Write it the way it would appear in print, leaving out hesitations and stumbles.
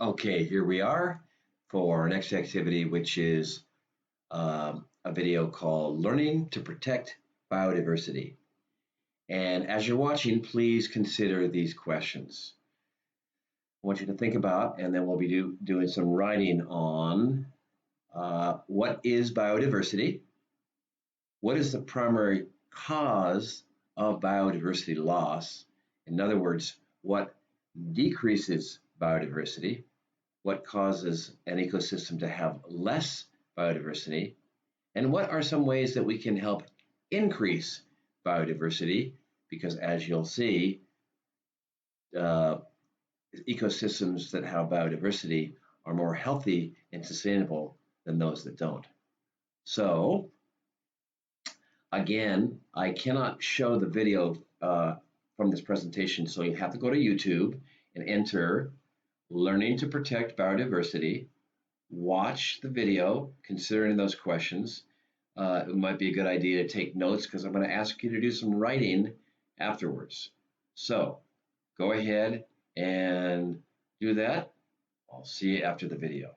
Okay, here we are for our next activity, which is a video called Learning to Protect Biodiversity. And as you're watching, please consider these questions. I want you to think about, and then we'll be doing some writing on what is biodiversity? What is the primary cause of biodiversity loss? In other words, what decreases biodiversity? What causes an ecosystem to have less biodiversity? And what are some ways that we can help increase biodiversity? Because as you'll see, uh, ecosystems that have biodiversity are more healthy and sustainable than those that don't. So again, I cannot show the video from this presentation, so you have to go to YouTube and enter Learning to Protect Biodiversity. Watch the video, considering those questions. It might be a good idea to take notes because I'm going to ask you to do some writing afterwards. So go ahead and do that. I'll see you after the video.